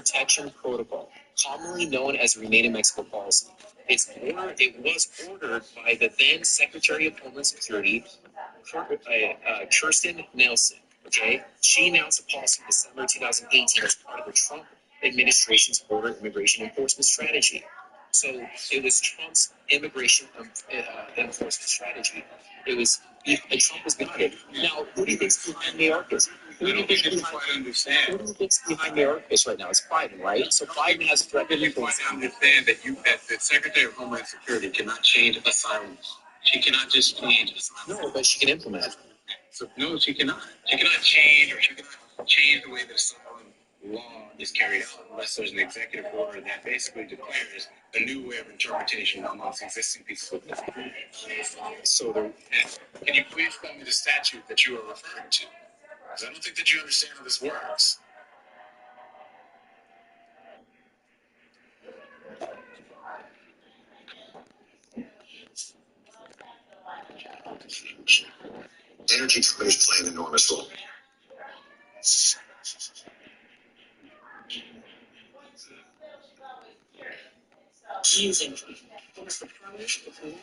Protection Protocol, commonly known as Remain in Mexico policy. It was ordered by the then Secretary of Homeland Security, Kirstjen Nielsen. Okay, she announced the policy in December 2018 as part of the Trump administration's border immigration enforcement strategy. So it was Trump's immigration enforcement strategy. Trump was behind it. Now, who do you think's behind Mayorkas? Who do you think is Who do you think's behind Mayorkas right now? It's Biden, right? So Biden has threatened. You quite understand that the Secretary of Homeland Security cannot change asylum law. She cannot just change asylum law. No, but she can implement it. So no, she cannot. She cannot change, or she cannot change the way that asylum law is carried out unless there's an executive order that basically declares a new way of interpretation amongst existing pieces of law. So can you please tell me the statute that you are referring to? Because I don't think that you understand how this works. Energy companies play an enormous role. Using was the promise of the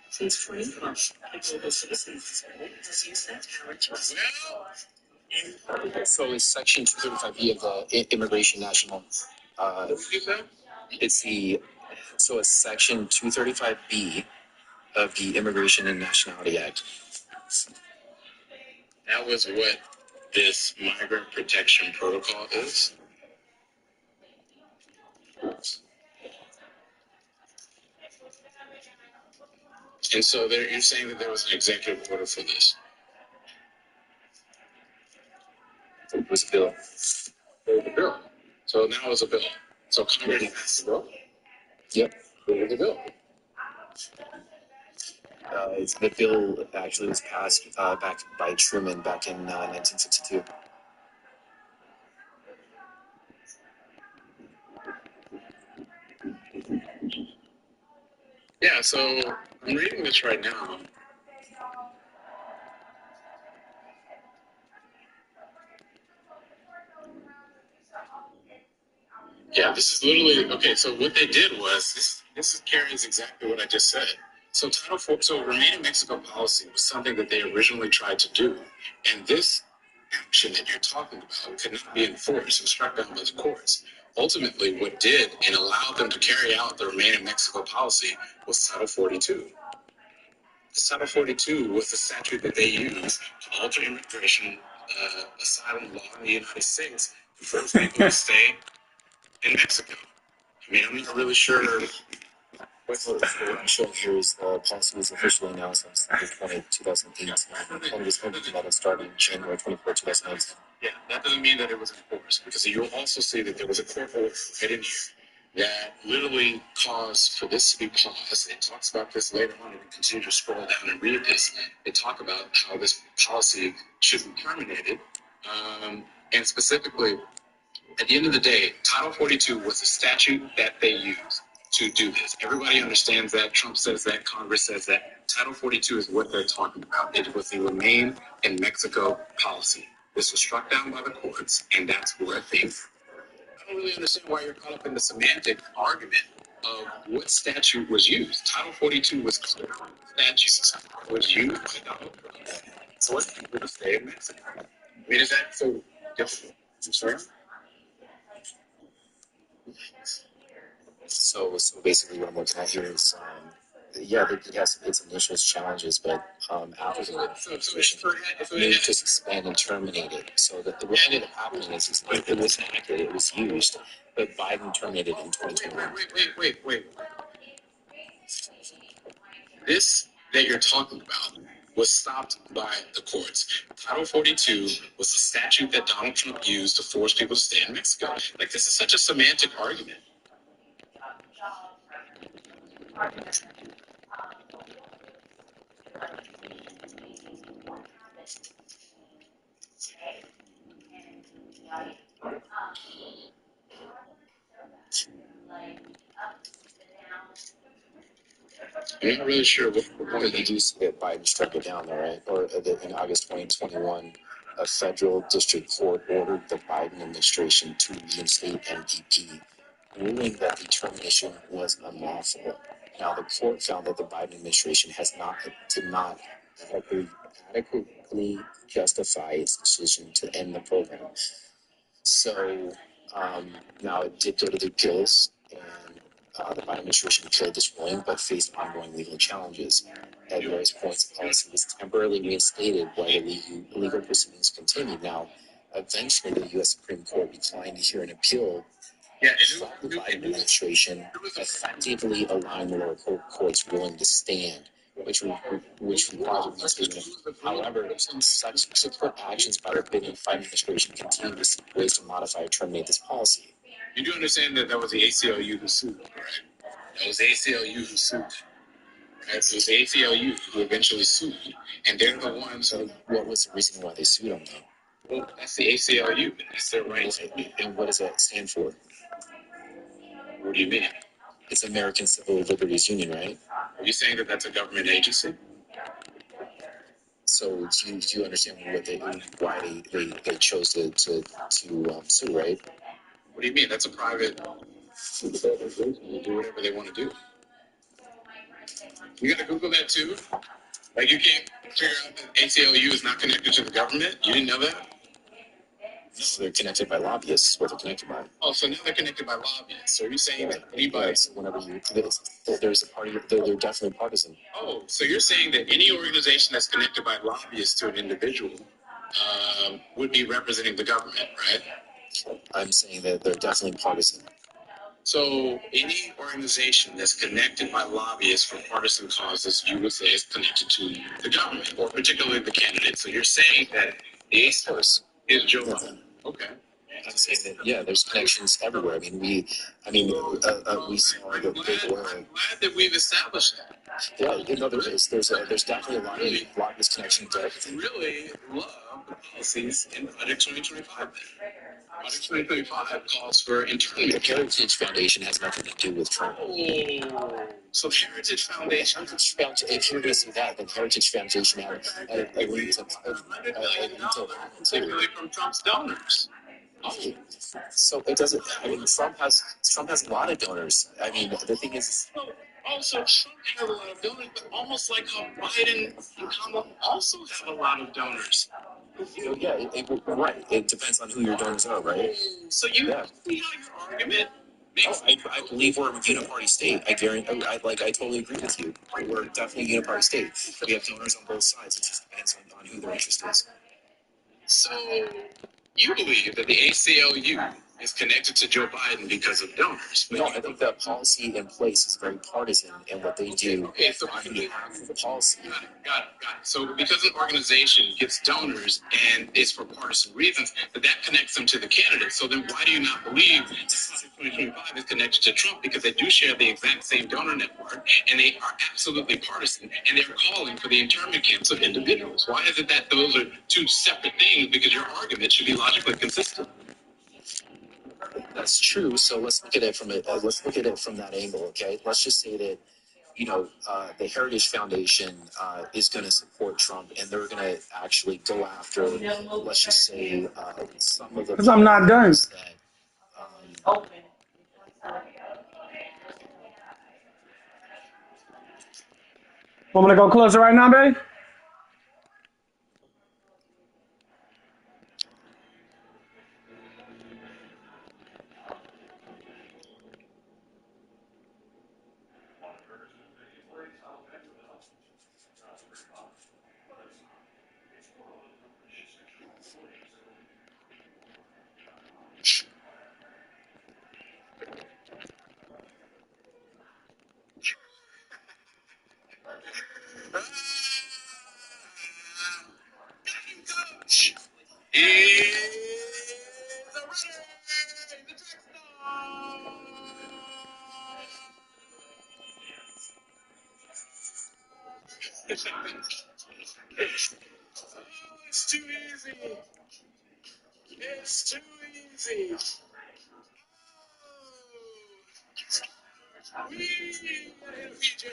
since 2012, global citizens to use that power to So it's Section 235B of the Immigration National. It's Section 235B of the Immigration and Nationality Act. That was what this migrant protection protocol is. And so you're saying that there was an executive order for this? It was a bill. It was a bill. So now it's a bill. So Congress passed the bill? Yep. What was the bill? The bill actually was passed back by Truman back in 1962. Yeah, so I'm reading this right now. Yeah, this is literally, okay, so what they did was, this carries exactly what I just said. So Remain in Mexico policy was something that they originally tried to do. And this action that you're talking about could not be enforced and struck down by the courts. Ultimately, what did and allowed them to carry out the Remain in Mexico policy was Title 42. Title 42 was the statute that they used to alter immigration asylum law in the United States to force people to stay in Mexico. I mean, I'm not really sure. What I'm showing here is the policy was officially announced on December 20, 2018, and was implemented starting January 24, 2019. Yeah, that doesn't mean that it was enforced, because you'll also see that there was a court order right in here that literally caused for this to be paused. It talks about this later on. You can continue to scroll down and read this. It talks about how this policy should be terminated, and specifically, at the end of the day, Title 42 was a statute that they used to do this. Everybody understands that. Trump says that. Congress says that. Title 42 is what they're talking about. It was the Remain in Mexico policy. This was struck down by the courts, and that's where things. I don't really understand why you're caught up in the semantic argument of what statute was used. Title 42 was clear. Statute was used by Donald Trump to force people to stay in Mexico. I mean, is that so difficult? I'm sorry? So basically what I'm looking at here is, it has its initial challenges, but after the administration moved to suspend and terminate it. So that what ended up happening is it was enacted, it was used, but Biden terminated it in 2021. Wait. This that you're talking about was stopped by the courts. Title 42 was the statute that Donald Trump used to force people to stay in Mexico. Like, this is such a semantic argument. I'm not really sure what But you do see that Biden struck it down, though, right? Or in August 2021, a federal district court ordered the Biden administration to reinstate NPP, ruling that the termination was unlawful. Now, the court found that the Biden administration did not adequately justify its decision to end the program. So now it did go to the appeals, and the Biden administration appealed this ruling, but faced ongoing legal challenges. At various points, the policy was temporarily reinstated while the legal proceedings continued. Now, eventually, the U.S. Supreme Court declined to hear an appeal from the Biden administration, effectively allowing the lower court's ruling to stand, which required a reinstatement. However, such subsequent actions by the Biden administration continue to seek ways to modify or terminate this policy. You do understand that that was the ACLU who sued, correct? That was the ACLU who sued. Right? So it's the ACLU who eventually sued, and they're the ones who. What was the reason why they sued them, though? Well, that's the ACLU. That's their right. And what does that stand for? What do you mean? It's American Civil Liberties Union, right? Are you saying that that's a government agency? So do you understand why they chose to sue, right? What do you mean? That's a private. They do whatever they want to do. You gotta Google that too. Like you can't figure out that ACLU is not connected to the government. You didn't know that? No, they're connected by lobbyists. Is what they're connected by. Oh, so now they're connected by lobbyists. So are you saying that anybody? So whenever there's a party, they're definitely partisan. Oh, so you're saying that any organization that's connected by lobbyists to an individual would be representing the government, right? I'm saying that they're definitely partisan. So any organization that's connected by lobbyists for partisan causes, you would say is connected to the government, or particularly the candidate. So you're saying that the ACE is Joe Biden. Okay. I'm saying that there's connections everywhere. I mean, we saw the big oil. I'm glad that we've established that. Yeah, there is. There's definitely a lot of this connection to everything. Really love the policies in Project 2025. Project 2025 calls for internment. The Heritage Foundation has nothing to do with Trump. Oh, so Heritage Foundation. If you're going to see that, then Heritage Foundation had a link to particularly from Trump's donors. So it doesn't. I mean, Trump has a lot of donors. I mean, the thing is. Also, Trump has a lot of donors, but almost like how Biden and Kamala also have a lot of donors. Right. It depends on who your donors are, right? So see how your argument makes. I believe we're a uniparty state. I guarantee. I totally agree with you. We're definitely a uniparty state. We have donors on both sides. It just depends on who their interest is. So you believe that the ACLU is connected to Joe Biden because of donors? No, I think the policy in place is very partisan, and what they do so on behalf of the policy. Got it. So because an organization gets donors and it's for partisan reasons, that connects them to the candidate. So then why do you not believe that 2025 is connected to Trump? Because they do share the exact same donor network, and they are absolutely partisan, and they're calling for the internment camps of individuals. Why is it that those are two separate things? Because your argument should be logically consistent. That's true. So let's look at it from that angle. Okay, let's just say that the Heritage Foundation is going to support Trump, and they're going to actually go after, let's just say, some of the. Because I'm not done. Want me to go closer right now, babe? It's too easy. It's too easy. PJ.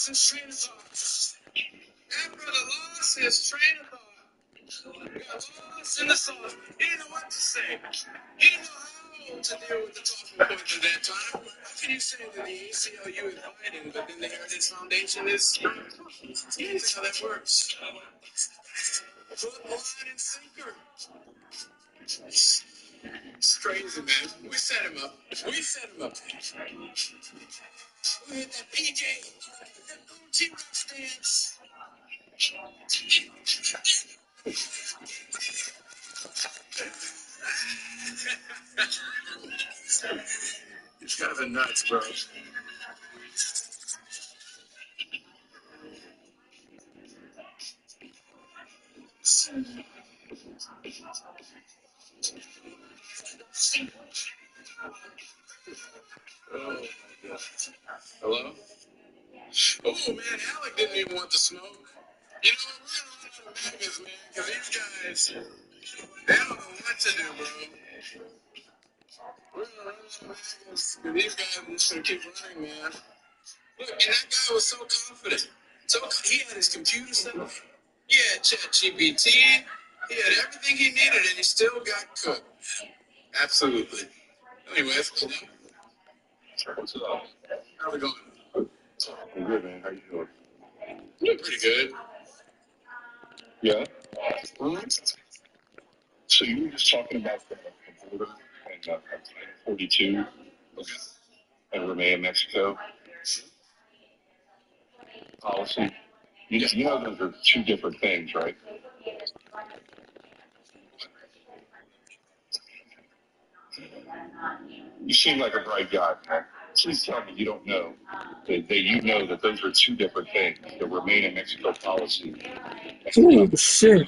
lost his train of thought. That brother lost his train of thought. Got lost in the sauce. He didn't know what to say. He didn't know how to deal with the talking points at that time. How can you say that the ACLU is fighting, but then the Heritage Foundation is strong? You know how that works. Hook, line, and sinker. It's crazy, man. We set him up. We set him up. We hit that PJ, that T-Rex dance. It's kind of nuts, bro. Oh my God. Hello? Oh man, Alec didn't even want to smoke. You know what? We're gonna run out of maggots, man, because these guys, they don't know what to do, bro. We're gonna run out of maggots because these guys are just gonna keep running, man. Look, and that guy was so confident. He had his computer set up. He had ChatGPT. He had everything he needed, and he still got cooked. Absolutely. Anyways, What's up? how's it going? I'm good, man. How you doing? Doing pretty good. Yeah. So you were just talking about the border and Title 42 and Remain Mexico policy. You know those are two different things, right? You seem like a bright guy, man. Please tell me you don't know that you know that those are two different things. The Remain in Mexico policy. Oh, shit.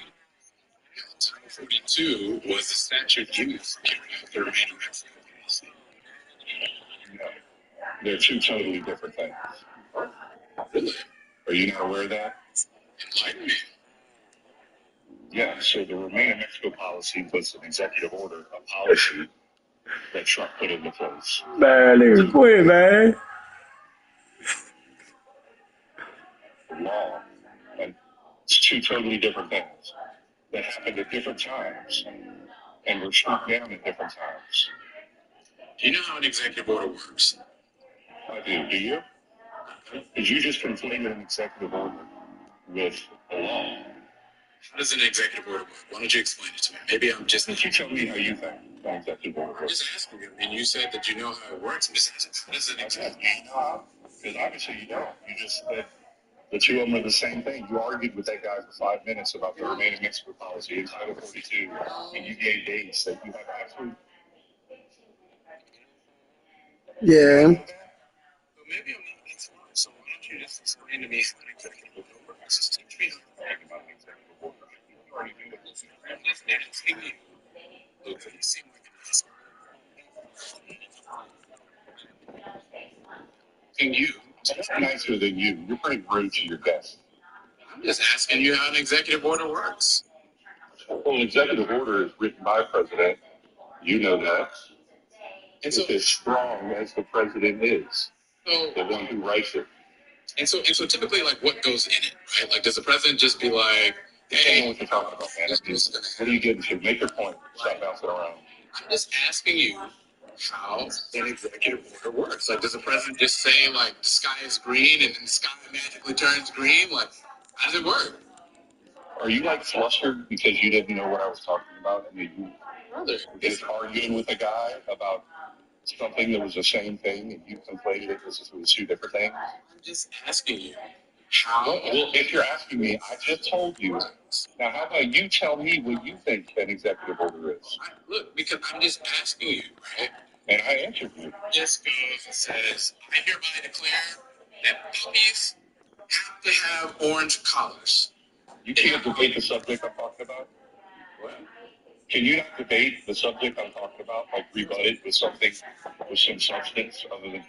Title 42 was the statute used to get the remaining Mexico policy. No, they're two totally different things. Really? Are you not aware of that? Enlighten me. Yeah, so the Remain in Mexico policy was an executive order, a policy that Trump put into place. Man, nigga, quit, man. Law. And it's two totally different things that happened at different times and were struck down at different times. Do you know how an executive order works? I do. Do you? Because you just conflated an executive order with a law. How does an executive order work? Why don't you explain it to me? Maybe I'm just. Can you tell me how you think an executive order I'm works? just asking you. And you said that you know how it works. I'm just asking, how does an executive Because obviously you don't. You just said the two of them are the same thing. You argued with that guy for 5 minutes about the Remain in Mexico policy in Title 42, and you gave dates that you have absolutely. Yeah. Well, maybe I'm not that smart. So why don't you just explain to me how an executive order works? Just teach me how to think about an executive order. You already do that. I'm just asking you. Look, you seem like a nice guy. Asking you. I'm nicer than you. You're pretty rude to your guests. I'm just asking you how an executive order works. Well, an executive order is written by the president. You know that. And so, It's as strong as the president is, so, the one who writes it. and so typically, like, what goes in it, right? Like, does the president just be like, I don't know hey, what you're talking about, man. What are you getting to? Make your point. Stop bouncing around. I'm just asking you how an executive order works. Like, does the president just say, like, the sky is green and then the sky magically turns green? Like, how does it work? Are you like flustered because you didn't know what I was talking about? I mean, you Brother, were just arguing with a guy about something that was the same thing and you conflated it as if it was two different things? I'm just asking you how. Well, if you're asking me, I just told you. Now, how about you tell me what you think an executive order is? Look, because I'm just asking you, right? And I answered you. This goes and says, I hereby declare that puppies have to have orange collars. You can't debate the subject I'm talking about? What? Can you not debate the subject I'm talking about, like rebut it with something, with some substance other than...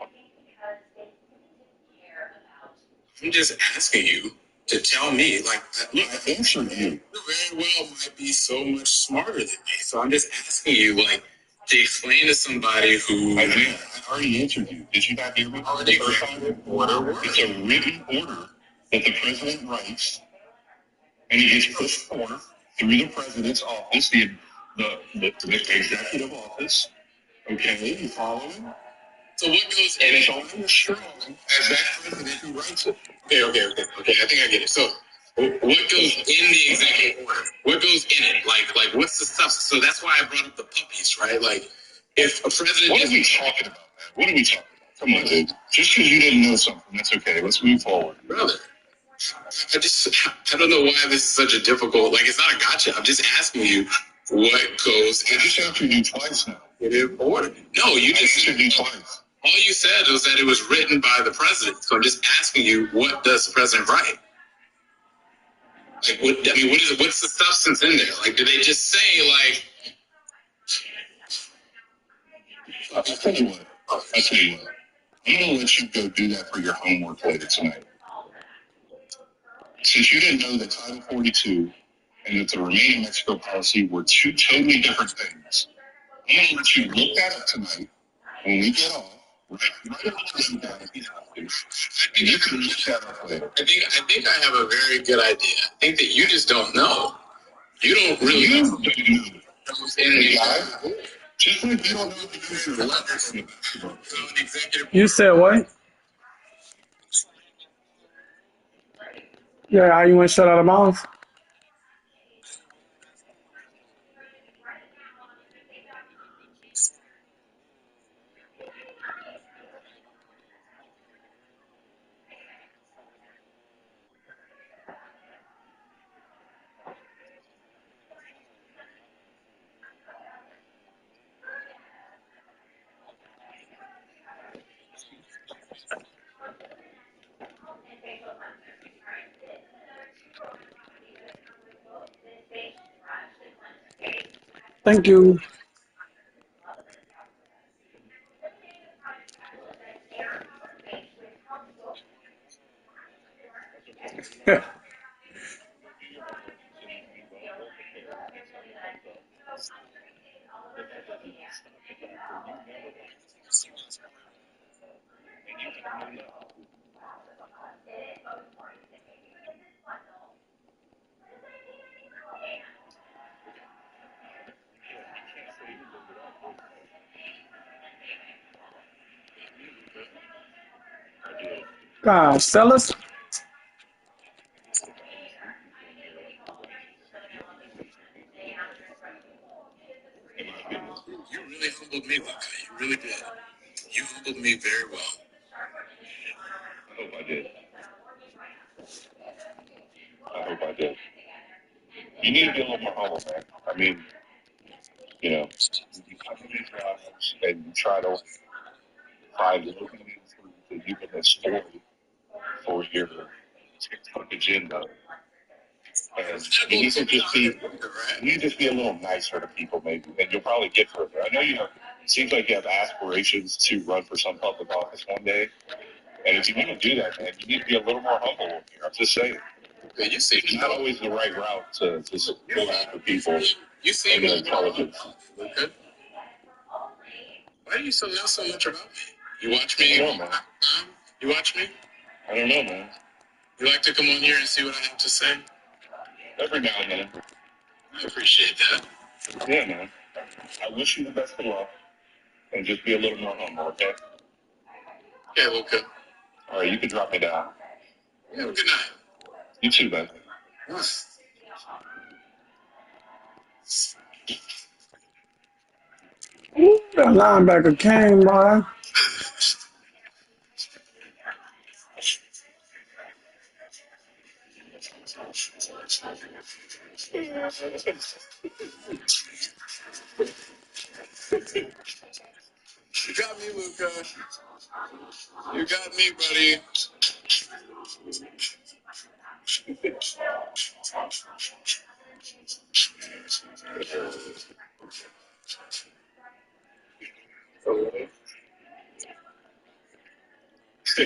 I'm just asking you to tell me, like, look, I answered you. you very well might be so much smarter than me. So I'm just asking you, like, to explain to somebody who. I already answered you. Did you not hear me? Oh, The the first executive time? order was. It's a written order that the president writes, and it gets pushed forth through the president's office, the executive office. Okay, you following? So what goes And in it's it? only as strong as that president who writes it. Okay. I think I get it. So what goes in the executive order? What goes in it? Like what's the substance? So that's why I brought up the puppies, right? Like if a president What are we talking about, man? What are we talking about? Come on, dude. Just because you didn't know something, that's okay. Let's move forward. brother, I don't know why this is such a difficult, like it's not a gotcha. I'm just asking you what goes I just answered you twice now. in the order. No, you I just answered you twice. all you said was that it was written by the president. So I'm just asking you, what does the president write? Like, what is it? What's the substance in there? Like, do they just say, like, I'll tell you what. I'm going to let you go do that for your homework later tonight. Since you didn't know that Title 42 and that the remaining Mexico policy were two totally different things, I'm going to let you look that up tonight when we get off. Right on that if you have to. And you can look that up later. I think I have a very good idea. I think that you just don't know. You don't really You know don't know. what's in the Guy, just like you don't know the use of letters in the basketball. so an executive. You said what? Yeah, how you went shut out of mouth? Thank you. God, Sellers. You really humbled me, Luca. You really did. You humbled me very well. I hope I did. I hope I did. You need to be a little more humble, man. I mean, you know, you come to these rallies and you try to find little things that you can exploit for your TikTok agenda. And you need to just be, a little nicer to people, maybe, and you'll probably get further. I know you have. It seems like you have aspirations to run for some public office one day, and if you want to do that, man, you need to be a little more humble here. I'm just saying. Yeah, you seem It's not always the right route to just go after people you seem and their intelligence. Luca. Why do you so know so much about me? You watch I me? don't know, man. You watch me? I don't know, man. You like to come on here and see what I have to say? Every now and then. I appreciate that. Yeah, man. I wish you the best of luck, and just be a little more humble, okay? Okay, Luca. All right, you can drop me down. You have a good night. You too, man. Ooh, that linebacker came, boy. You got me, Luca. You got me, buddy.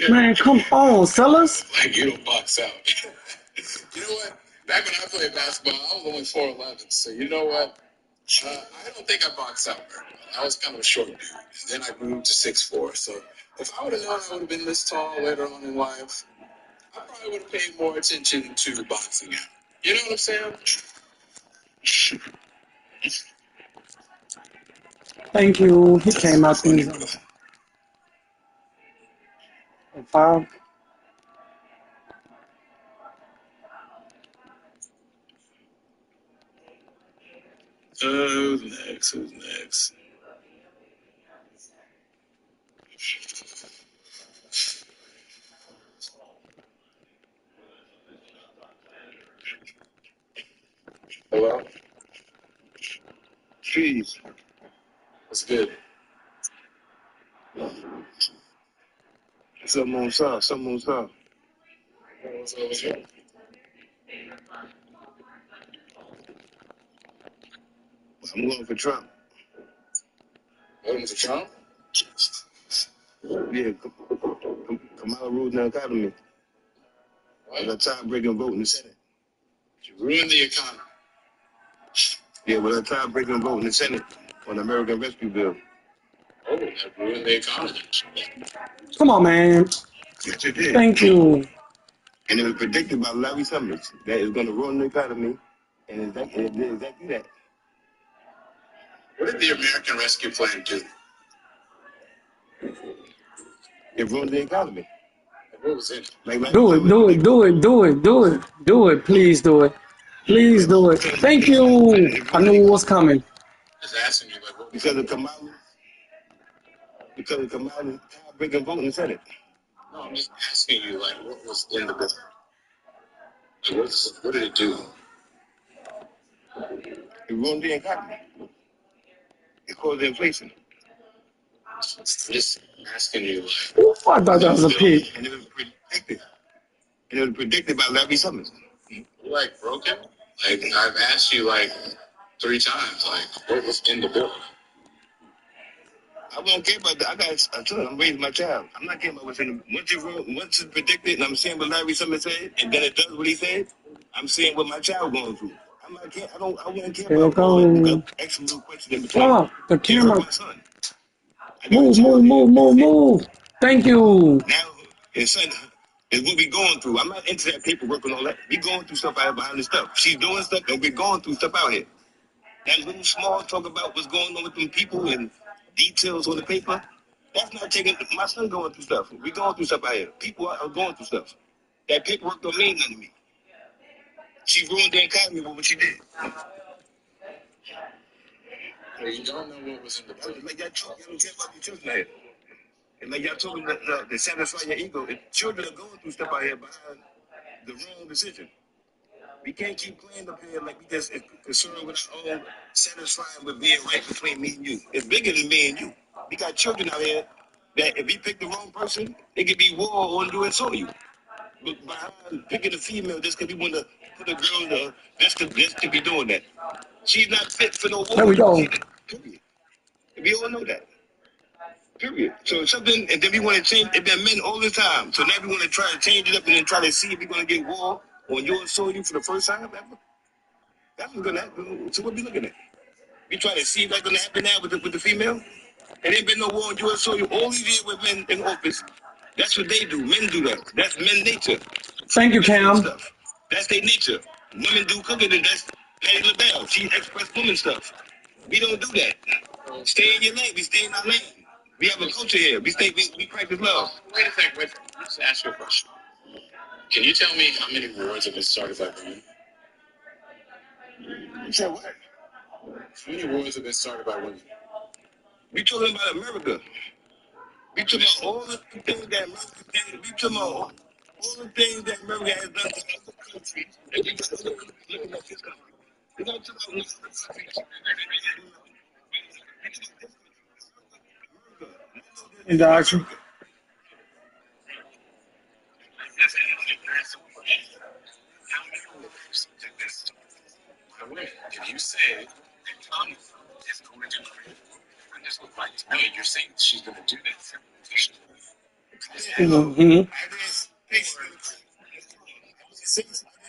Man, come on, Sellers. Like, you don't box out. You know what? Back when I played basketball, I was only 4'11". So you know what? I don't think I boxed out very well. I was kind of a short dude. Then I grew to 6'4". So if I would have known I would have been this tall later on in life, I probably would have paid more attention to boxing out. You know what I'm saying? Thank you. He came out Funny, things bro. foul. Who's next? Who's next? Hello? Jeez. What's good? Something on top. Something on top. What's good? I'm going for Trump. Voting for Trump? Yeah, Kamala rules the economy. I got tie-breaking vote in the Senate. You ruined the economy. Yeah, with a tie-breaking vote in the Senate on the American Rescue Bill. Oh, that ruined the economy. Come on, man. Yes, it did. Thank you. And it was predicted by Larry Summers that it's going to ruin the economy, and it did exactly that. What did the American Rescue Plan do? It ruined the economy. What was it? Like Larry Do it, Summers do it, do it, predicted. do it, do it, do it. Please do it. Please do it. Thank you. I knew it was coming. Just asking you, like, what was Because of Kamala's tie-breaking vote in the Senate. No, I'm just asking you, like, what was in the bill? What did it do? It ruined the economy. It caused inflation. I'm just asking you, like, Ooh, I thought that was a pick. And it was predicted. And it was predicted by Larry Summers. you like broken? Like, I've asked you like 3 times, like, what was in the bill? I won't care about that. I told you, I'm raising my child. I'm not caring about what's in the once it's predicted and I'm saying what Larry Summers said, and then it does what he said, I'm saying what my child going through. I'm not care. I wouldn't care Here it about all that. You goes. got extra little question in between. Oh, the You hurt camera. my son. I got a Move, child move, here. move, move, move. Thank you. Now, his son is what we going through. I'm not into that paperwork and all that. We going through stuff out here behind the stuff. She's doing stuff and we're going through stuff out here. That little small talk about what's going on with them people and details on the paper, that's not taking my son going through stuff. We going through stuff out here. People are going through stuff. That paperwork don't mean nothing to me. She ruined the economy with what she did. You don't know what was in the bill. Like y'all don't care about your children out here. And like y'all told them to satisfy your ego. And children are going through stuff out here behind the wrong decision. We can't keep playing up here like we just concerned with our own satisfying with being right between me and you. It's bigger than me and you. We got children out here that if we pick the wrong person, it could be war on you and so you. But behind picking a female just because we want to put a girl just to be doing that. She's not fit for no war. There we go. Period. We all know that. Period. So something, and then we want to change. It's been men all the time. So now we want to try to change it up and then try to see if we're going to get war on you and so you for the first time ever. That's what's gonna happen. So what we looking at? We trying to see if that's gonna happen now with the female? And ain't been no war on U.S. soil all these years with men in office. That's what they do. Men do that. That's men nature. Thank you, Cam. Stuff. That's their nature. Women do cooking, and that's Patty LaBelle. She express woman stuff. We don't do that. Stay in your lane. We stay in our lane. We have a culture here. We practice love. Wait a second. Let's ask you a question. Can you tell me how many wars have been started by women? You said what? How many wars have been started by women? We talking about America. We talking about all the things that America did. We talking about all the things that America has done to other countries. And we just looking at this country. We're not talking about other countries. Into action. By women. If you said that Kamala is going to create, I just would like to know you're saying she's going to do that. Mm-hmm. I didn't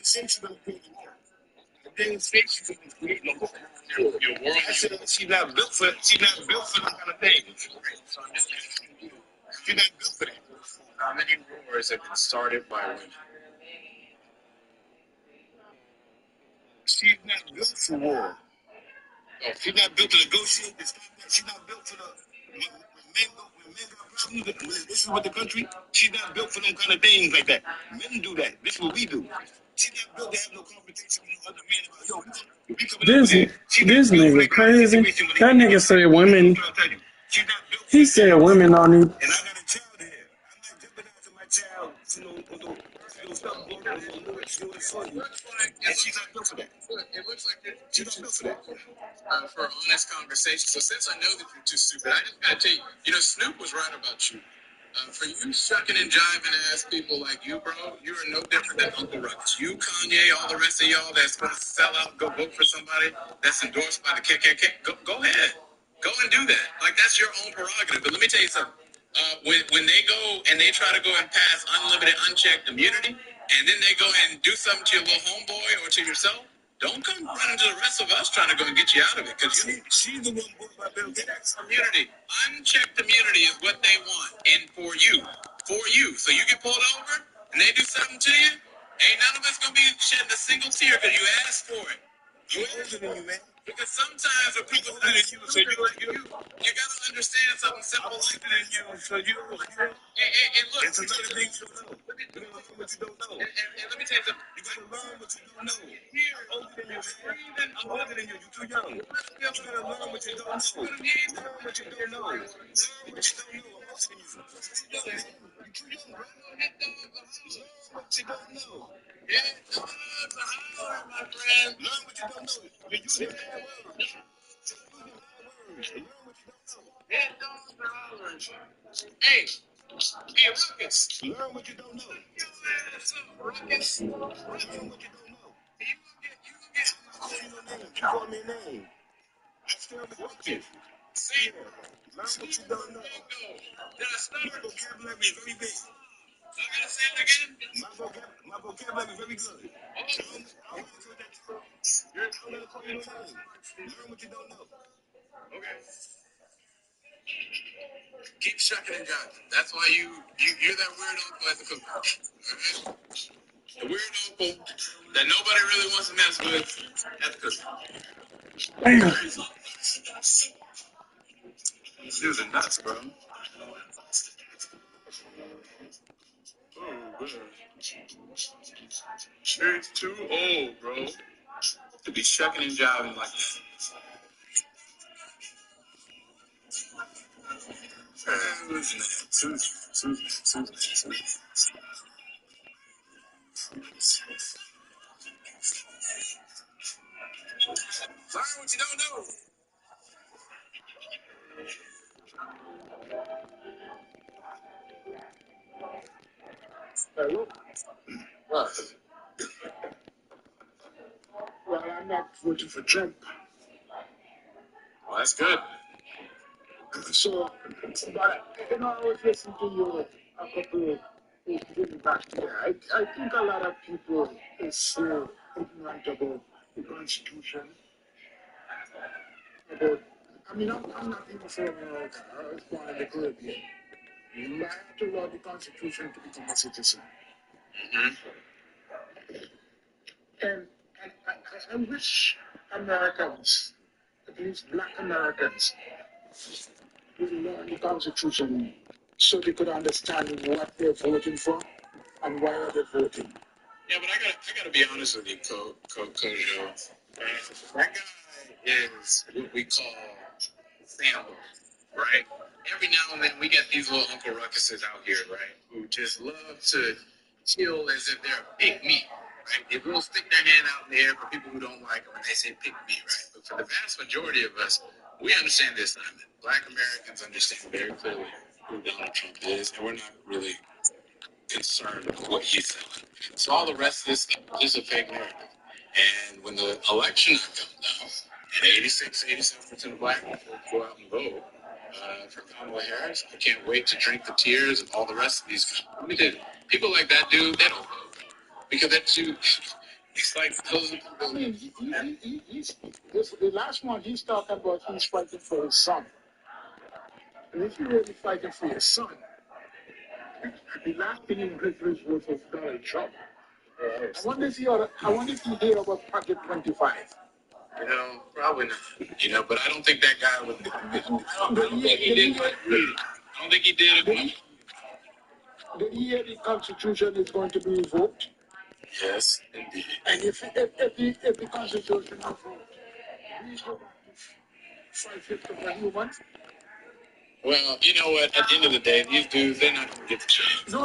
say she's going to create no more. I didn't say she's going to create no more. your world I said she's not built for them kind of things. So I'm just asking you, she's not built for that. How many wars have been started by women? She's not built for war. Oh, She's not built to negotiate. She's not built for the when men got problems when there's issues with the country. She's not built for them kind of things like that. Men do that. This is what we do. She's not built to have no confrontation with other men about yo. We coming over This there. She's not this built for nigga that kind of crazy. situation when That nigga said women. I'm trying to tell you. She's not built for He that. said women don't need. And I got a child here. I'm not jeopardizing my child, stuff going on in the and she's not built for that. it looks like you're She's not built for that. for honest conversation. So since I know that you're too stupid, I just gotta tell you, Snoop was right about you. For you shucking and jiving ass people like you, bro, you are no different than Uncle Ruckus. You, Kanye, all the rest of y'all that's gonna sell out, go vote for somebody that's endorsed by the KKK. Go ahead, go and do that. Like that's your own prerogative. But let me tell you something. When they go and they try to go and pass unlimited, unchecked immunity, and then they go and do something to your little homeboy or to yourself, don't come running to the rest of us trying to go and get you out of it. Because She's the one bought by Bill Gates. immunity, unchecked immunity is what they want, and for you. So you get pulled over and they do something to you, ain't none of us gonna be shedding a single tear because you asked for it. I'm older than you, man. Because sometimes when people older than you, so you gotta understand something simple like than you, so you and look, it's another thing you don't know. You gotta learn what you don't know. and let me tell you something. You gotta learn what you don't know. I'm older than you, man. I'm older than you. You're too young. You gotta learn what you don't know. Learn what you don't know. Learn what you don't know. I'm older than you. You're too young, bro. Learn what you don't know. My friend. Learn what you don't know. You're using bad words. Learn what you don't know. Head dogs are hollering. Hey, Ruckus. Learn what you don't know. Ruckus. Learn what you don't know. You You call me a name. I still respect you. see, Learn what you don't know. did I stutter? My vocabulary is very big. I gotta say it again. My vocabulary is very good. I'm gonna call you no name. Learn what you don't know. Okay. Keep shucking and jiving. That's why you're that weird uncle at the cookout. All right? The weird uncle that nobody really wants to mess with at the cookout. Damn. Dudes are nuts, bro. Oh, bro. It's too old, bro, to be shucking and jiving like that. Who's next? Who's next? Learn what you don't know. Hello? What? Well, I'm not voting for Trump. Well, that's good. So, but, I was listening to you a couple of days back there. I think a lot of people is so ignorant about the Constitution. I'm not even from America. I was born in the Caribbean. I have to learn the Constitution to become a citizen. Mm-hmm. And I wish Americans, at least black Americans, would learn the Constitution so they could understand what they're voting for and why are they voting. Yeah, but I gotta be honest with you, Kojo. That guy is what we call Sambo, right? Every now and then we get these little Uncle Ruckuses out here, right, who just love to kill as if they're a pig meat, right? They will stick their hand out in the air for people who don't like them, and they say pig meat, right? But for the vast majority of us, we understand this assignment. Black Americans understand very clearly who Donald Trump is, and we're not really concerned with what he's selling. So all the rest of this stuff is a fake narrative. And when the election comes down, and 87% of black people go out and vote for Kamala Harris, I can't wait to drink the tears of all the rest of these people. People like that dude, they don't vote because they're too It's like those. I mean, the last one he's talking about, he's fighting for his son. And if you're really fighting for your son, the last thing you want to do is vote for Donald Trump. I wonder if he hear about Project 25. Probably not. But I don't think that guy would. I don't think he did. I don't think he did it. Did he hear the Constitution is going to be revoked? Yes, indeed. And if the Constitution is revoked, we go back to 5/5 of a human? Well, you know what? At the end of the day, these dudes, they're not going to get the chance. No,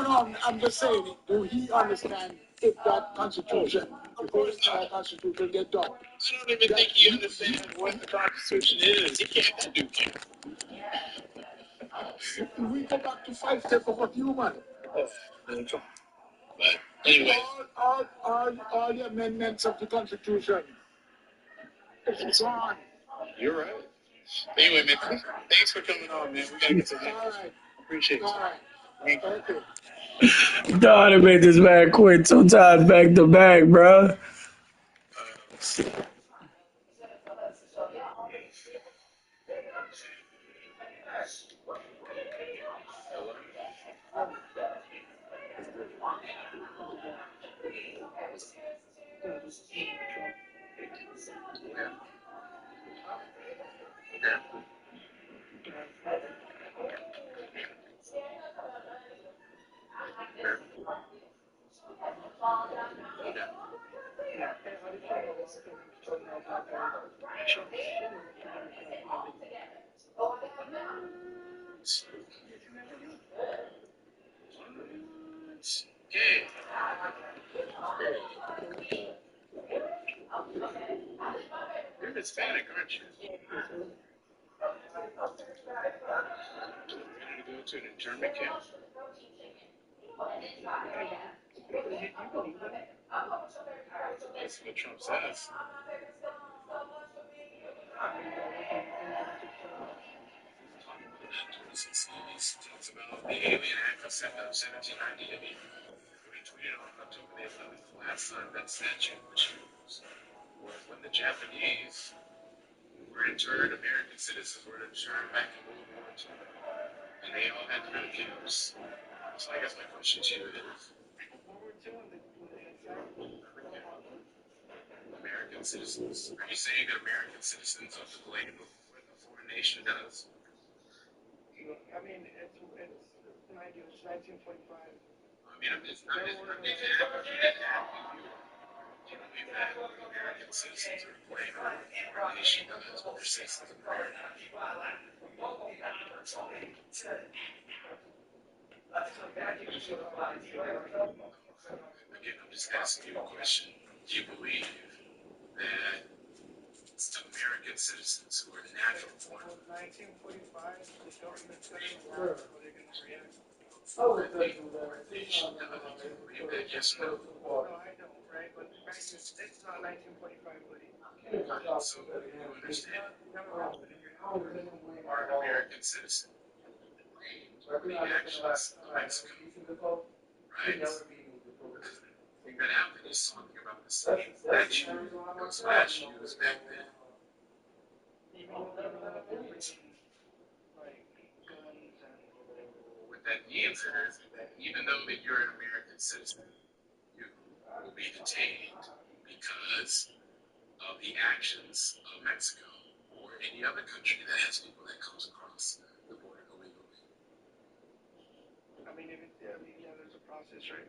I'm just saying, do he understand if that Constitution, if that Constitution get done? I don't even think he understands what the Constitution is. He can't. That dude can't. We go back to 5/5 of a human. But anyway, All the amendments of the Constitution, it's on. you're right. Anyway, man, thanks for coming on, man. We got to get to the All next. right, Appreciate you. all right. Thank you. Okay. God, I made this man quit 2 times back to back, bro. Okay. You're Hispanic, aren't you? Ready to go to an internment camp? That's what Trump says. Talks about the Alien Act of 1798. We tweeted on October the 11th last time that statute was used was when the Japanese were interned, American citizens were interned back in World War II. And they all had to go to camps. So I guess my question to you is American citizens. Are you saying that American citizens are to blame for what a foreign nation does? I mean, it's 1945. I mean, it's not as much as that. Do you believe that American citizens are to blame for what a foreign nation does when they're citizens of America? Again, I'm just asking you a question. Do you believe that some American citizens who are natural born 1945, the government said how they're going to react. nation does? Do you believe that? Yes or no? No, I don't, right? But it's not 1945, buddy. So you understand? Are an American citizen for the actions of Mexico, right? That happened is talking about the statute that was last used back then. What that means is that even though that you're an American citizen, you will be detained because of the actions of Mexico or any other country that has people that comes across the border illegally. I mean, yeah, there's a process, right?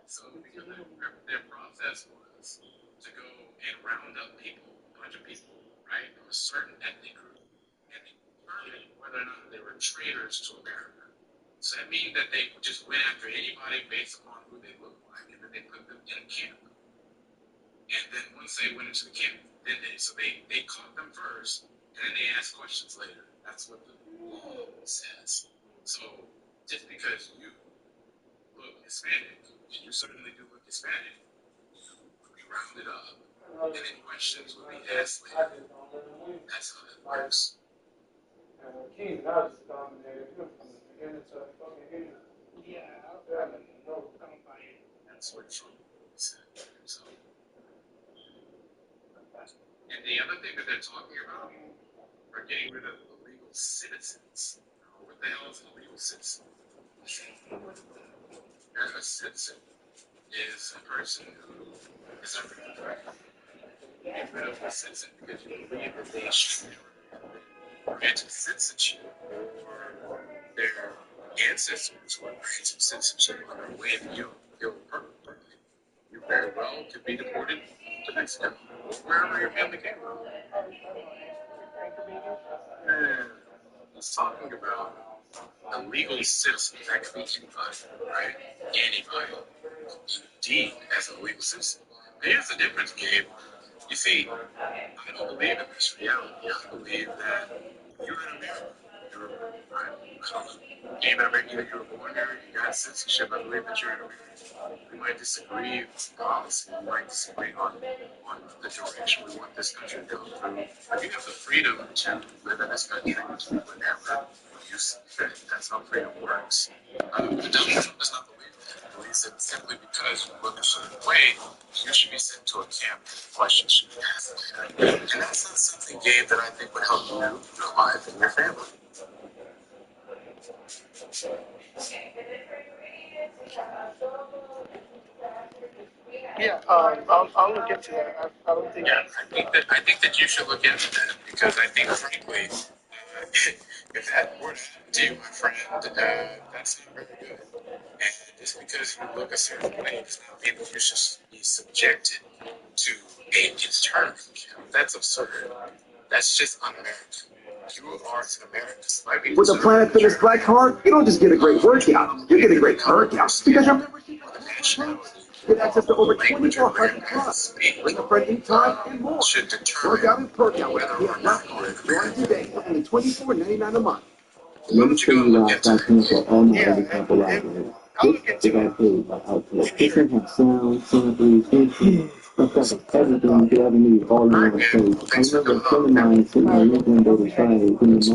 So because their process was to go and round up people, a bunch of people, right, from a certain ethnic group, and determine whether or not they were traitors to America. So that means that they just went after anybody based upon who they looked like, and then they put them in a camp. And then once they went into the camp, then they caught them first, and then they asked questions later. That's what the law says. So just because you look Hispanic, and you certainly do look Hispanic, you would be rounded up, and then questions would be asked later. That's how that works. Yeah, I don't buy it. That's what Trump said. So other thing that they're talking about are getting rid of illegal citizens. What the hell is an illegal citizen? A citizen is a person who is under threat. Get rid of a citizen because you believe that they should grant citizenship or their ancestors were granted citizenship on their way to your birthplace. You very well could be deported to Mexico or wherever your family came from. And he's talking about a legal citizen. That could be anybody, right? Anybody deemed as a legal citizen. Here's the difference, Gabe. You see, I don't believe in this reality. I believe that you're in America. You were born here, you got citizenship. I believe that you're in America. We might disagree on policy, we might disagree on the direction we want this country to go through. But you have the freedom to live in this country whenever you see fit. That's how freedom works. Donald Trump does not believe that. He believes that simply because you look a certain way, you should be sent to a camp and questions should be asked. And that's not something, Gabe, that I think would help you, your life, and your family. Yeah, I'll look into that. I don't think. Yeah, I think that you should look into that because I think, frankly, if that were to happen to you, my friend, that's not very good. And just because you look a certain way does not mean that you should be subjected to a internment camp. That's absurd. That's just un-American. You are an American. With a Planet Fitness Black Card, you don't just get a great workout. You get a great workout because your membership get access to over 2,400 clubs. Bring a friend anytime and more. Workout and perk out with the Black Card. Join today for only $24.99 a month. Let me show you why I start paying for all my other couple libraries. I'll look They into it. got paid by Outlook. This one has sound, samples, pictures, everything you could ever need all in one place. I remember a friend of mine sitting there looking at those Fridays,